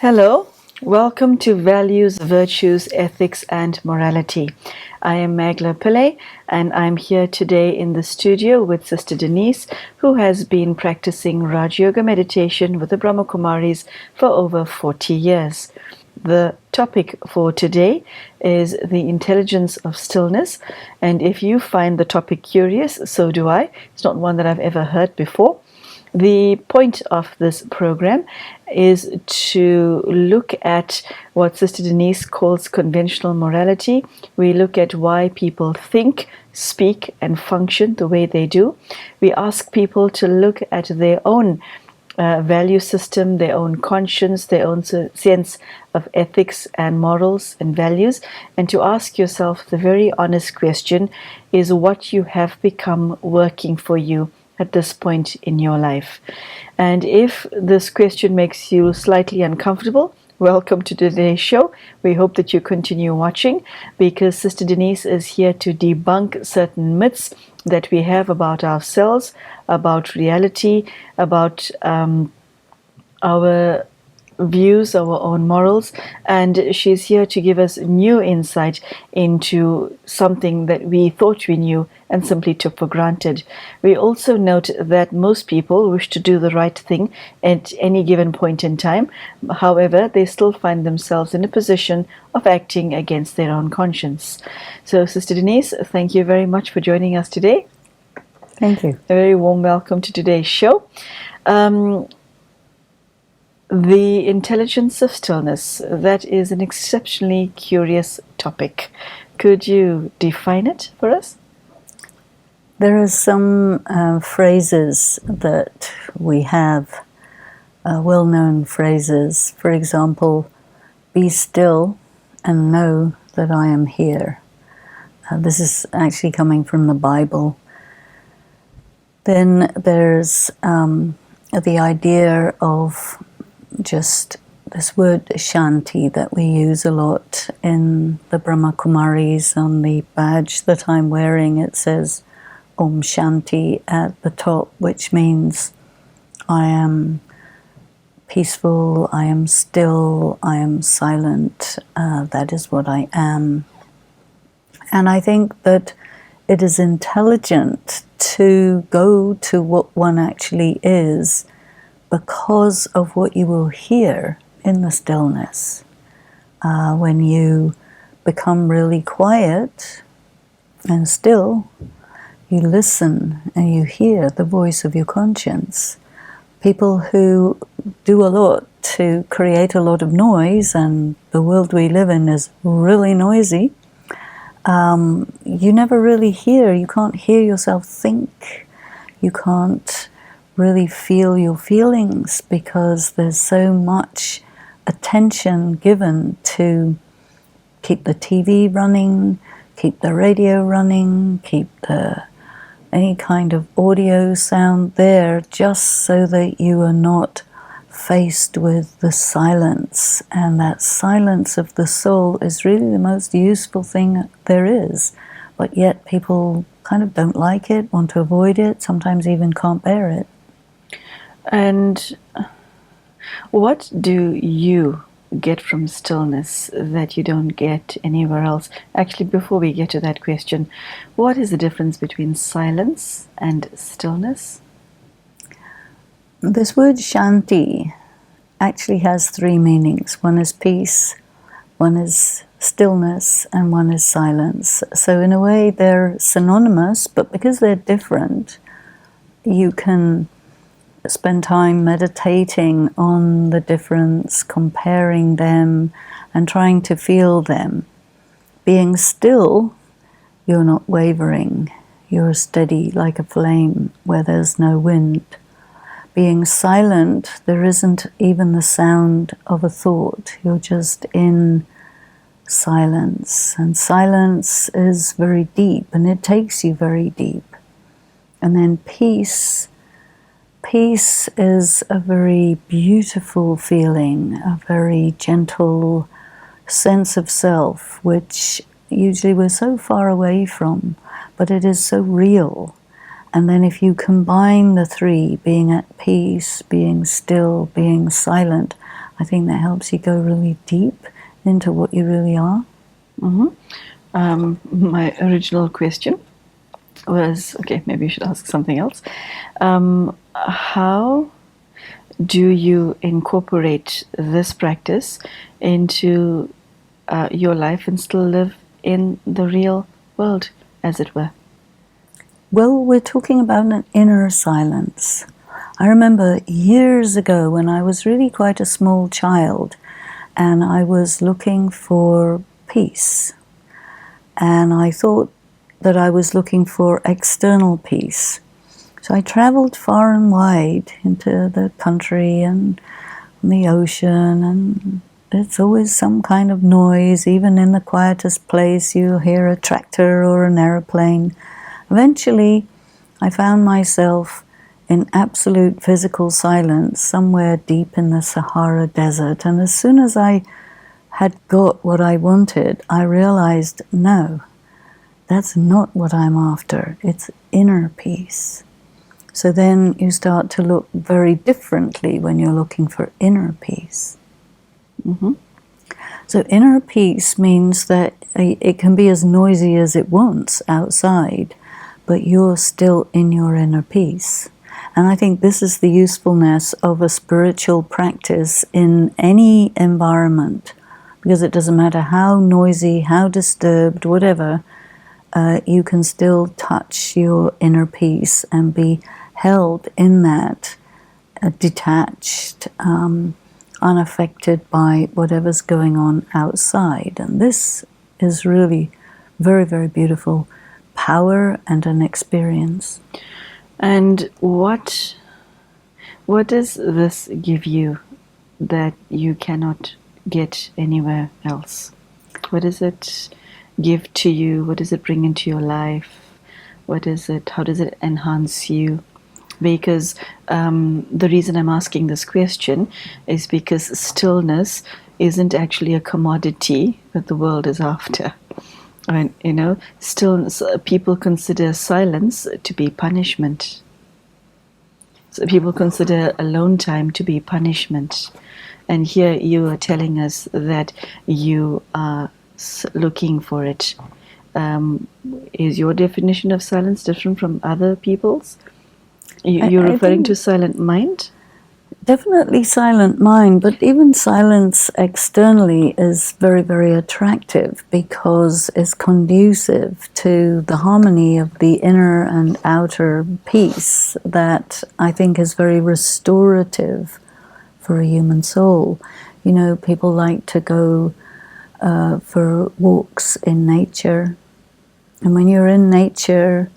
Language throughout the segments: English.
Hello, welcome to Values, Virtues, Ethics and Morality. I am Mangela Pillay and I'm here today in the studio with Sister Denise, who has been practicing Rajyoga Meditation with the Brahma Kumaris for over 40 years. The topic for today is the intelligence of stillness, and if you find the topic curious, so do I. It's not one that I've ever heard before. The point of this program is to look at what Sister Denise calls conventional morality. We look at why people think, speak, and function the way they do. We ask people to look at their own value system, their own conscience, their own sense of ethics and morals and values, and to ask yourself the very honest question, is what you have become working for you at this point in your life? And if this question makes you slightly uncomfortable, welcome to today's show. We hope that you continue watching, because Sister Denise is here to debunk certain myths that we have about ourselves, about reality, about our views, our own morals, and she's here to give us new insight into something that we thought we knew and simply took for granted. We also note that most people wish to do the right thing at any given point in time. However, they still find themselves in a position of acting against their own conscience. So, Sister Denise, thank you very much for joining us today. Thank you. A very warm welcome to today's show. The intelligence of stillness, that is an exceptionally curious topic. Could you define it for us? There are some phrases that we have, well-known phrases. For example, be still and know that I am here. This is actually coming from the Bible. Then there's the idea of just this word shanti that we use a lot in the Brahma Kumaris. On the badge that I'm wearing, it says Om Shanti at the top, which means I am peaceful, I am still, I am silent. That is what I am. And I think that it is intelligent to go to what one actually is, because of what you will hear in the stillness. When you become really quiet and still, you listen and you hear the voice of your conscience. People who do a lot to create a lot of noise, and the world we live in is really noisy, you never really hear. You can't hear yourself think. You can't really feel your feelings, because there's so much attention given to keep the TV running, keep the radio running, keep any kind of audio sound there, just so that you are not faced with the silence. And that silence of the soul is really the most useful thing there is, but yet people kind of don't like it, want to avoid it, sometimes even can't bear it. And what do you get from stillness that you don't get anywhere else? Actually, before we get to that question, what is the difference between silence and stillness? This word shanti actually has three meanings. One is peace, one is stillness, and one is silence. So in a way they're synonymous, but because they're different, you can spend time meditating on the difference, comparing them and trying to feel them. Being still, you're not wavering. You're steady like a flame where there's no wind. being silent, there isn't even the sound of a thought. You're just in silence. And silence is very deep, and it takes you very deep. And then peace. Peace is a very beautiful feeling, a very gentle sense of self, which usually we're so far away from, but it is so real. And then if you combine the three, being at peace, being still, being silent, I think that helps you go really deep into what you really are. My original question was, okay, maybe you should ask something else. How do you incorporate this practice into your life and still live in the real world, as it were? Well, we're talking about an inner silence. I remember years ago when I was really quite a small child and I was looking for peace. And I thought that I was looking for external peace. So I traveled far and wide into the country and the ocean, and it's always some kind of noise. Even in the quietest place, you'll hear a tractor or an aeroplane. Eventually, I found myself in absolute physical silence somewhere deep in the Sahara Desert. And as soon as I had got what I wanted, I realized, no, that's not what I'm after. It's inner peace. So then you start to look very differently when you're looking for inner peace. So inner peace means that it can be as noisy as it wants outside, but you're still in your inner peace. And I think this is the usefulness of a spiritual practice in any environment, because it doesn't matter how noisy, how disturbed, whatever, you can still touch your inner peace and be held in that, detached, unaffected by whatever's going on outside. And this is really very, very beautiful power and an experience. And what does this give you that you cannot get anywhere else? What does it give to you? What does it bring into your life? How does it enhance you? Because the reason I'm asking this question is because stillness isn't actually a commodity that the world is after. And, stillness, people consider silence to be punishment. So people consider alone time to be punishment. And here you are telling us that you are looking for it. Is your definition of silence different from other people's? You're referring to silent mind? Definitely silent mind, but even silence externally is very, very attractive because it's conducive to the harmony of the inner and outer peace that I think is very restorative for a human soul. People like to go for walks in nature. And when you're in nature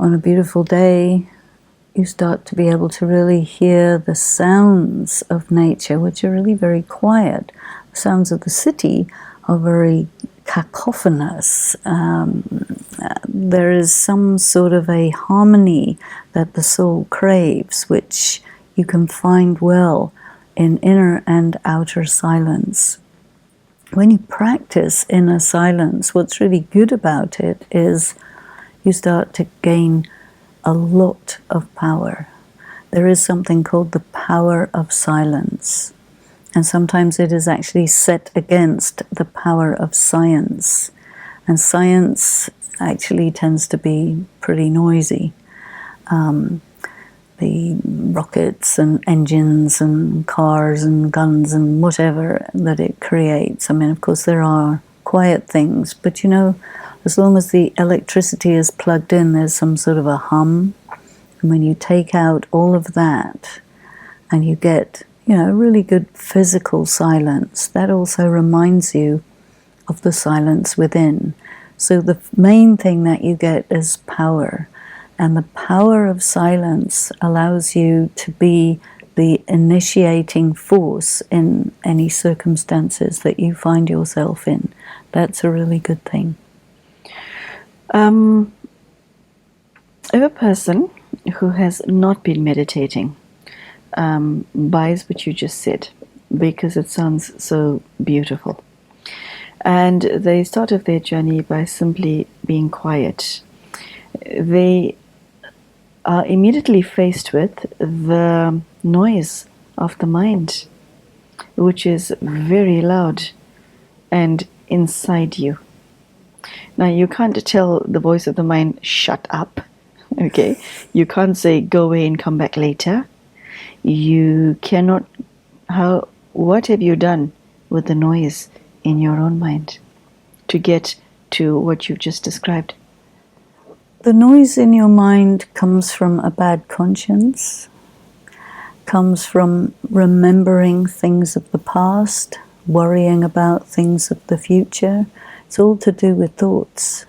on a beautiful day, you start to be able to really hear the sounds of nature, which are really very quiet. The sounds of the city are very cacophonous. There is some sort of a harmony that the soul craves, which you can find well in inner and outer silence. When you practice inner silence, what's really good about it is you start to gain a lot of power. There is something called the power of silence. And sometimes it is actually set against the power of science. And science actually tends to be pretty noisy. The rockets and engines and cars and guns and whatever that it creates. I mean, of course, there are quiet things, but as long as the electricity is plugged in, there's some sort of a hum. And when you take out all of that and you get, really good physical silence, that also reminds you of the silence within. So the main thing that you get is power. And the power of silence allows you to be the initiating force in any circumstances that you find yourself in. That's a really good thing. If a person who has not been meditating buys what you just said, because it sounds so beautiful, and they start off their journey by simply being quiet, they are immediately faced with the noise of the mind, which is very loud and inside you. Now, you can't tell the voice of the mind, shut up, okay? You can't say, go away and come back later. You cannot, what have you done with the noise in your own mind to get to what you've just described? The noise in your mind comes from a bad conscience, comes from remembering things of the past, worrying about things of the future. It's all to do with thoughts.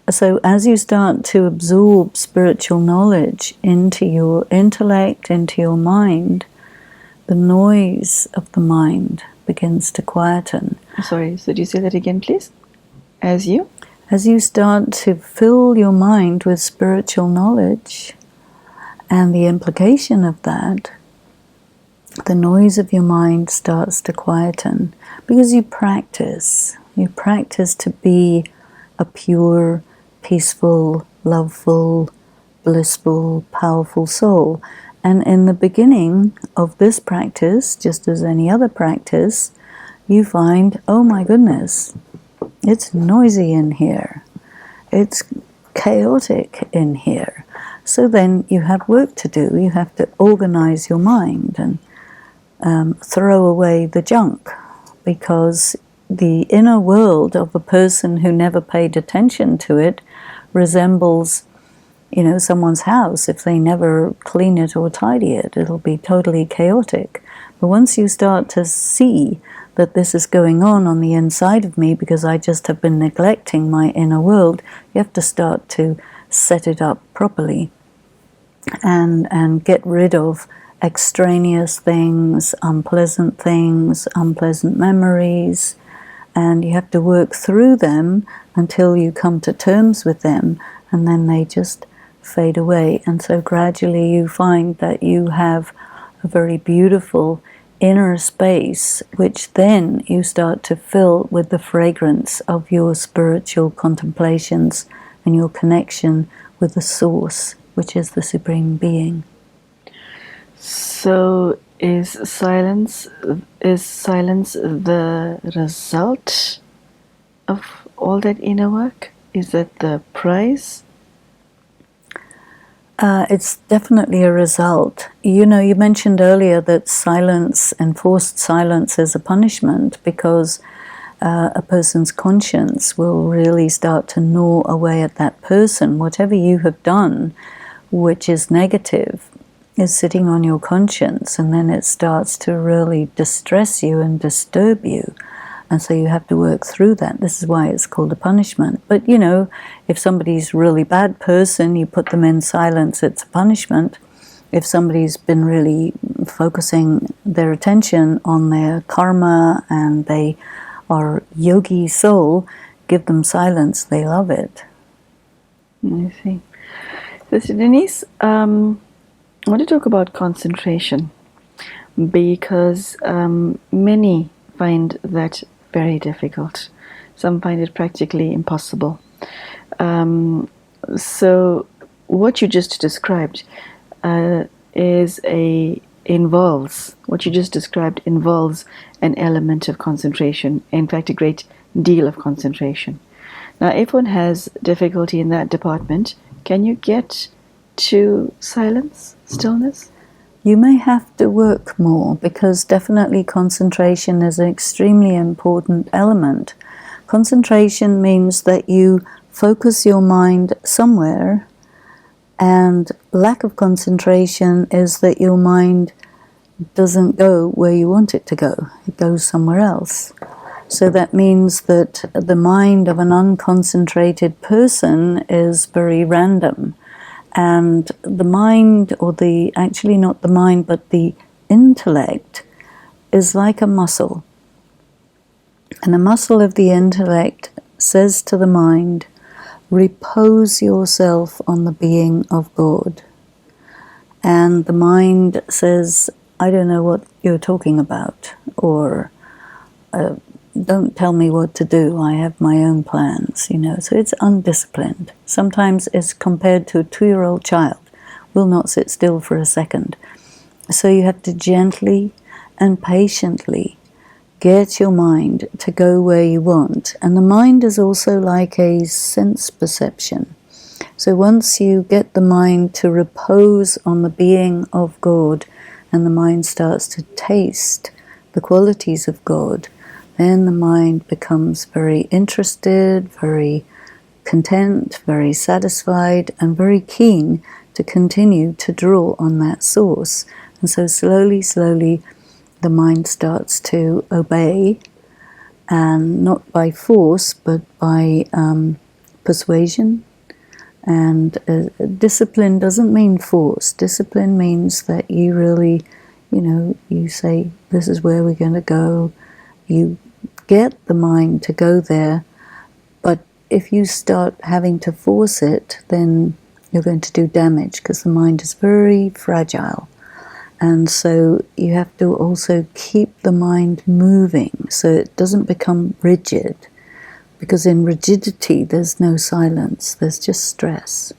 So as you start to absorb spiritual knowledge into your intellect, into your mind, the noise of the mind begins to quieten. Sorry, so do you say that again, please? As you start to fill your mind with spiritual knowledge and the implication of that, the noise of your mind starts to quieten because you practice. You practice to be a pure, peaceful, loveful, blissful, powerful soul. And in the beginning of this practice, just as any other practice, you find, oh my goodness, it's noisy in here. It's chaotic in here. So then you have work to do. You have to organize your mind and throw away the junk, because the inner world of a person who never paid attention to it resembles, someone's house. If they never clean it or tidy it, it'll be totally chaotic. But once you start to see that this is going on the inside of me because I just have been neglecting my inner world, you have to start to set it up properly and get rid of extraneous things, unpleasant memories, and you have to work through them until you come to terms with them, and then they just fade away. And so gradually you find that you have a very beautiful inner space, which then you start to fill with the fragrance of your spiritual contemplations and your connection with the source, which is the Supreme Being. So is silence the result of all that inner work? Is that the prize? It's definitely a result. You mentioned earlier that silence, enforced silence, is a punishment because a person's conscience will really start to gnaw away at that person. Whatever you have done, which is negative, is sitting on your conscience, and then it starts to really distress you and disturb you. And so you have to work through that. This is why it's called a punishment. But, if somebody's a really bad person, you put them in silence, it's a punishment. If somebody's been really focusing their attention on their karma and they are yogi soul, give them silence, they love it. I see. Sister Denise, I want to talk about concentration, because many find that very difficult. Some find it practically impossible. So what you just described involves an element of concentration, in fact a great deal of concentration. Now, if one has difficulty in that department, can you get to silence, stillness? You may have to work more, because definitely concentration is an extremely important element. Concentration means that you focus your mind somewhere, and lack of concentration is that your mind doesn't go where you want it to go. It goes somewhere else. So that means that the mind of an unconcentrated person is very random. And the mind, actually not the mind, but the intellect is like a muscle. And the muscle of the intellect says to the mind, repose yourself on the being of God. And the mind says, I don't know what you're talking about, or don't tell me what to do, I have my own plans, So it's undisciplined. Sometimes it's compared to a 2-year-old child, will not sit still for a second. So you have to gently and patiently get your mind to go where you want. And the mind is also like a sense perception. So once you get the mind to repose on the being of God, and the mind starts to taste the qualities of God, then the mind becomes very interested, very content, very satisfied, and very keen to continue to draw on that source. And so slowly, slowly, the mind starts to obey, and not by force, but by persuasion. And discipline doesn't mean force. Discipline means that you really, you say, this is where we're going to go. You get the mind to go there, but if you start having to force it, then you're going to do damage, because the mind is very fragile. And so you have to also keep the mind moving so it doesn't become rigid, because in rigidity there's no silence, there's just stress.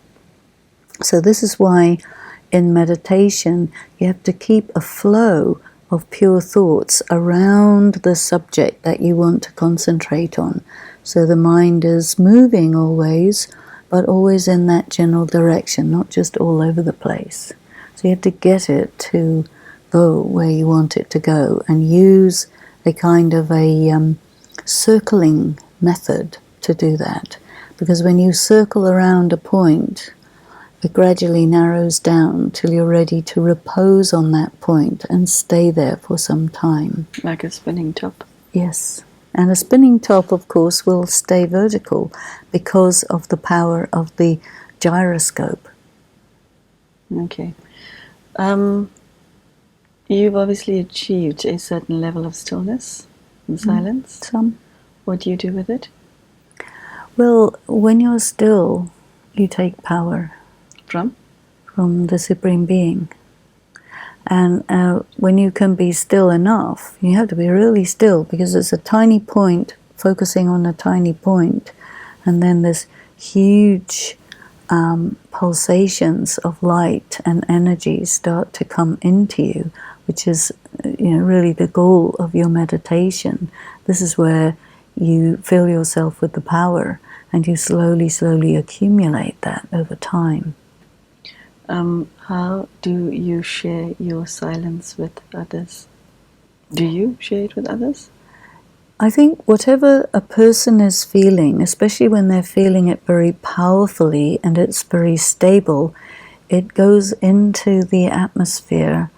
So this is why in meditation you have to keep a flow of pure thoughts around the subject that you want to concentrate on. So the mind is moving always, but always in that general direction, not just all over the place. So you have to get it to go where you want it to go, and use a kind of a circling method to do that. Because when you circle around a point, it gradually narrows down till you're ready to repose on that point and stay there for some time. Like a spinning top. Yes. And a spinning top, of course, will stay vertical because of the power of the gyroscope. Okay. You've obviously achieved a certain level of stillness and silence. Some. What do you do with it? Well, when you're still, you take power. From the Supreme Being. And when you can be still enough, you have to be really still, because it's a tiny point, focusing on a tiny point, and then there's huge pulsations of light and energy start to come into you, which is really the goal of your meditation. This is where you fill yourself with the power, and you slowly, slowly accumulate that over time. How do you share your silence with others? Do you share it with others? I think whatever a person is feeling, especially when they're feeling it very powerfully and it's very stable, it goes into the atmosphere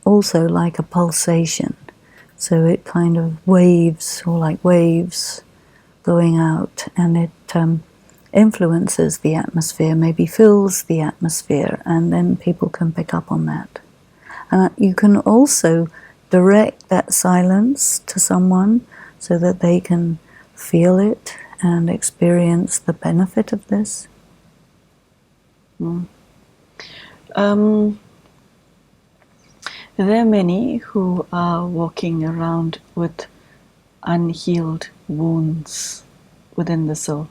also like a pulsation. So it kind of waves, or like waves going out, and it influences the atmosphere, maybe fills the atmosphere, and then people can pick up on that. You can also direct that silence to someone so that they can feel it and experience the benefit of this. There are many who are walking around with unhealed wounds within the soul.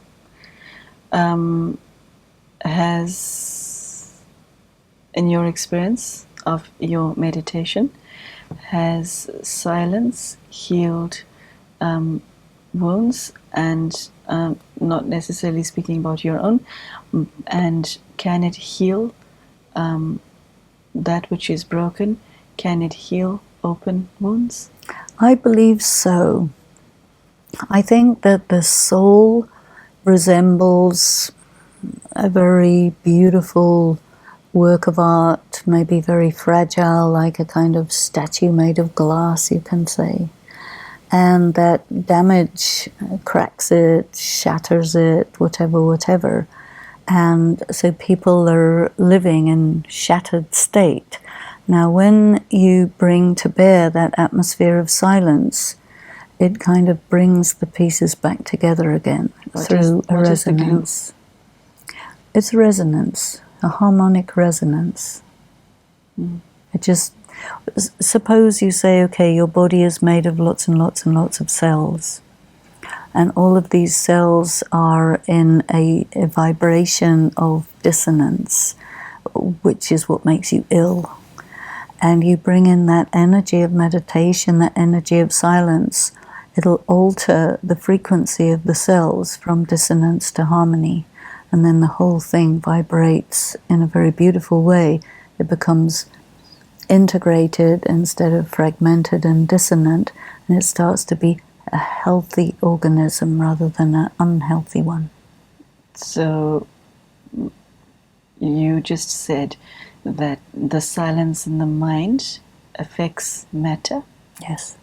Has, in your experience of your meditation, has silence healed wounds, and not necessarily speaking about your own, and can it heal that which is broken? Can it heal open wounds? I believe so. I think that the soul resembles a very beautiful work of art, maybe very fragile, like a kind of statue made of glass, you can say. And that damage cracks it, shatters it, whatever. And so people are living in shattered state. Now, when you bring to bear that atmosphere of silence, it kind of brings the pieces back together again through a resonance. It's resonance, a harmonic resonance. It just, suppose you say, okay, your body is made of lots and lots and lots of cells. And all of these cells are in a vibration of dissonance, which is what makes you ill. And you bring in that energy of meditation, that energy of silence. It'll alter the frequency of the cells from dissonance to harmony. And then the whole thing vibrates in a very beautiful way. It becomes integrated instead of fragmented and dissonant. And it starts to be a healthy organism rather than an unhealthy one. So you just said that the silence in the mind affects matter. Yes.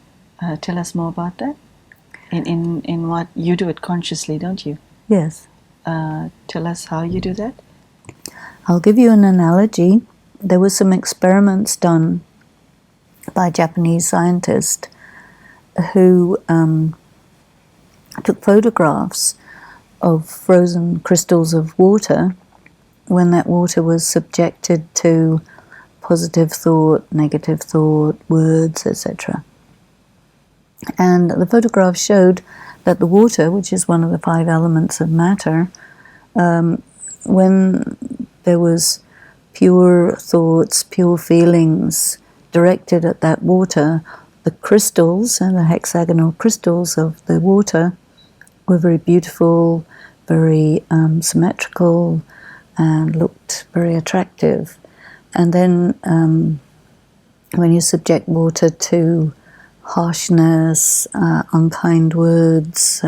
Tell us more about that. In what you do it consciously, don't you? Yes. Tell us how you do that. I'll give you an analogy. There were some experiments done by a Japanese scientist who took photographs of frozen crystals of water when that water was subjected to positive thought, negative thought, words, etc. And the photographs showed that the water, which is one of the 5 elements of matter, when there was pure thoughts, pure feelings directed at that water, the crystals and the hexagonal crystals of the water were very beautiful, very symmetrical, and looked very attractive. And then when you subject water to harshness, unkind words,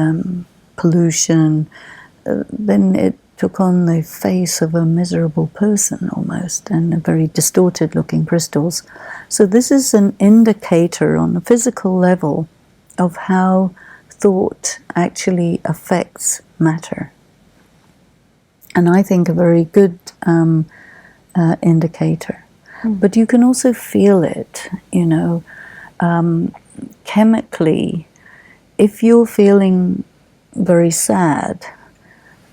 pollution, then it took on the face of a miserable person almost, and very distorted looking crystals. So this is an indicator on a physical level of how thought actually affects matter. And I think a very good indicator. But you can also feel it, chemically. If you're feeling very sad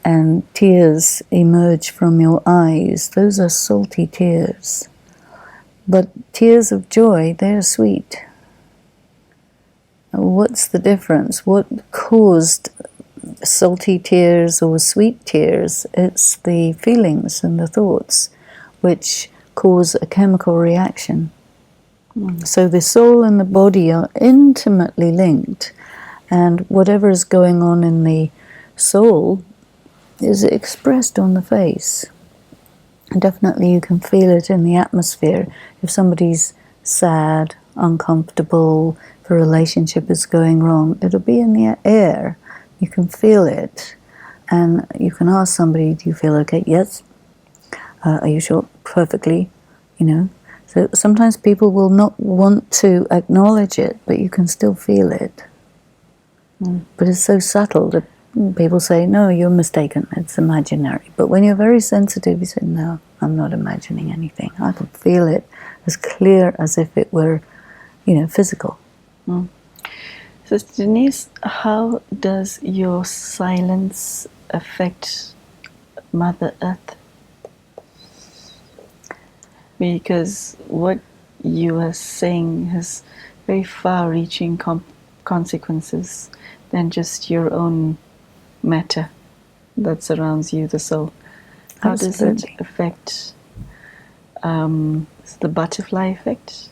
and tears emerge from your eyes, those are salty tears. But tears of joy, they're sweet. What's the difference? What caused salty tears or sweet tears? It's the feelings and the thoughts which cause a chemical reaction. So the soul and the body are intimately linked, and whatever is going on in the soul is expressed on the face. And definitely you can feel it in the atmosphere. If somebody's sad, uncomfortable, if a relationship is going wrong, it'll be in the air. You can feel it. And you can ask somebody, do you feel okay? Yes. Are you sure? Perfectly. So sometimes people will not want to acknowledge it, but you can still feel it. But it's so subtle that people say, no, you're mistaken, it's imaginary. But when you're very sensitive, you say, no, I'm not imagining anything. I can feel it as clear as if it were, physical. So Denise, how does your silence affect Mother Earth? Because what you are saying has very far-reaching consequences than just your own matter that surrounds you, the soul. How does it affect the butterfly effect?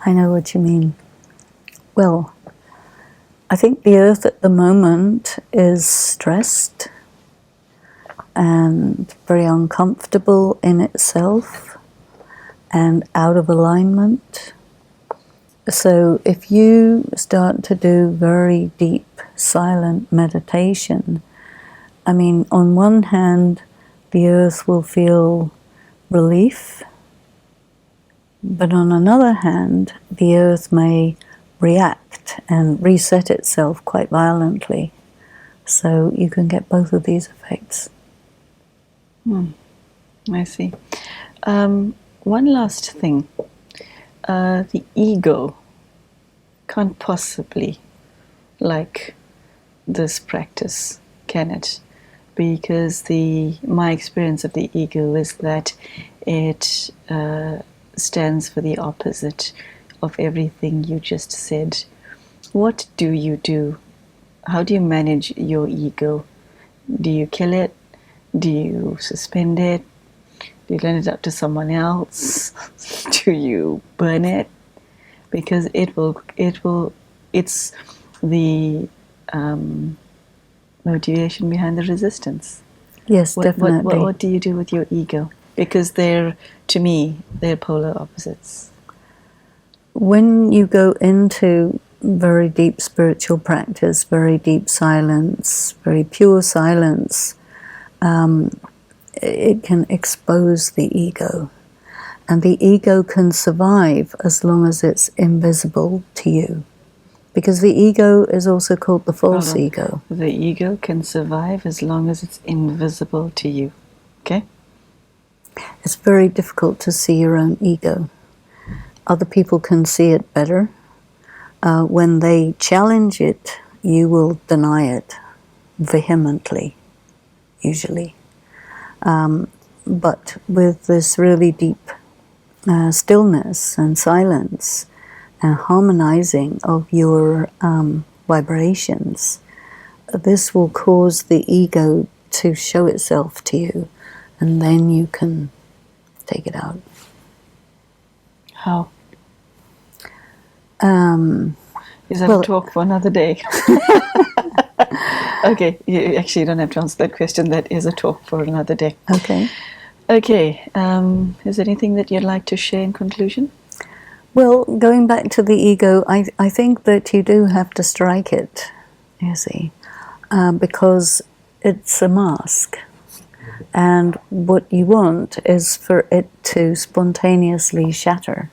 I know what you mean. Well, I think the earth at the moment is stressed and very uncomfortable in itself and out of alignment. So if you start to do very deep, silent meditation, on one hand, the earth will feel relief, but on another hand, the earth may react and reset itself quite violently. So you can get both of these effects. I see. One last thing. The ego can't possibly like this practice, can it? Because my experience of the ego is that it stands for the opposite of everything you just said. What do you do? How do you manage your ego? Do you kill it? Do you suspend it? Do you lend it up to someone else? Do you burn it? Because it's the motivation behind the resistance. Yes, definitely. What do you do with your ego? Because to me, they're polar opposites. When you go into very deep spiritual practice, very deep silence, very pure silence, it can expose the ego. And the ego can survive as long as it's invisible to you. Because the ego is also called the false ego. The ego can survive as long as it's invisible to you. Okay? It's very difficult to see your own ego. Other people can see it better. When they challenge it, you will deny it vehemently, usually. But with this really deep stillness and silence and harmonizing of your vibrations, this will cause the ego to show itself to you, and then you can take it out. How? Is that a talk for another day? Okay, you actually don't have to answer that question. That is a talk for another day. Okay. Okay, is there anything that you'd like to share in conclusion? Well, going back to the ego, I think that you do have to strike it, you see, because it's a mask. And what you want is for it to spontaneously shatter.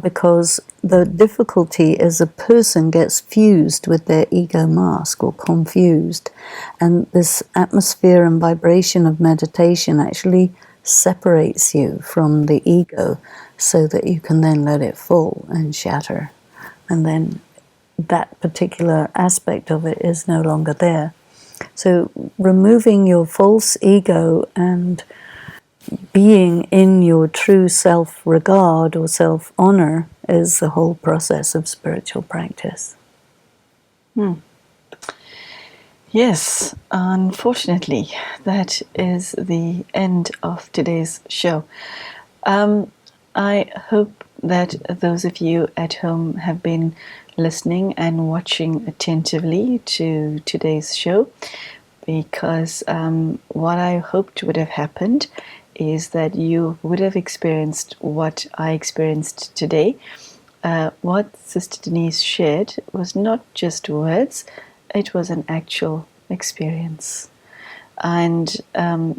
Because the difficulty is a person gets fused with their ego mask or confused, and this atmosphere and vibration of meditation actually separates you from the ego so that you can then let it fall and shatter, and then that particular aspect of it is no longer there. So removing your false ego and being in your true self-regard or self-honor is the whole process of spiritual practice. Yes, unfortunately, that is the end of today's show. I hope that those of you at home have been listening and watching attentively to today's show, because what I hoped would have happened is that you would have experienced what I experienced today. What Sister Denise shared was not just words, it was an actual experience. And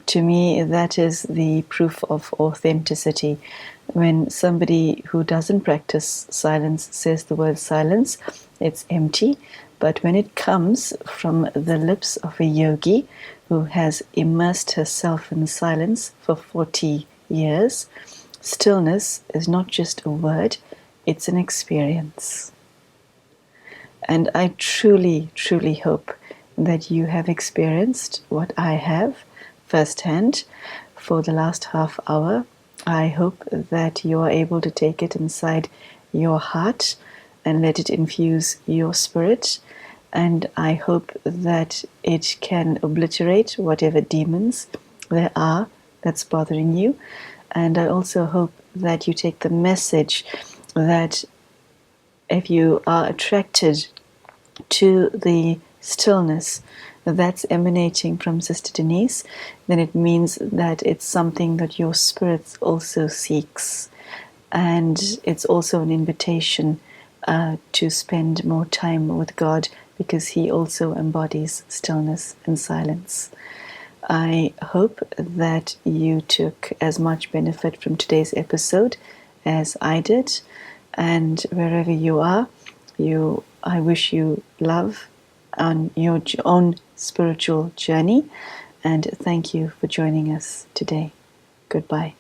to me, that is the proof of authenticity. When somebody who doesn't practice silence says the word silence, it's empty. But when it comes from the lips of a yogi who has immersed herself in silence for 40 years, stillness is not just a word, it's an experience. And I truly, truly hope that you have experienced what I have firsthand for the last half hour. I hope that you are able to take it inside your heart and let it infuse your spirit. And I hope that it can obliterate whatever demons there are that's bothering you. And I also hope that you take the message that if you are attracted to the stillness that's emanating from Sister Denise, then it means that it's something that your spirit also seeks. And it's also an invitation to spend more time with God, because He also embodies stillness and silence. I hope that you took as much benefit from today's episode as I did. And wherever you are, I wish you love, on your own spiritual journey. And thank you for joining us today. Goodbye.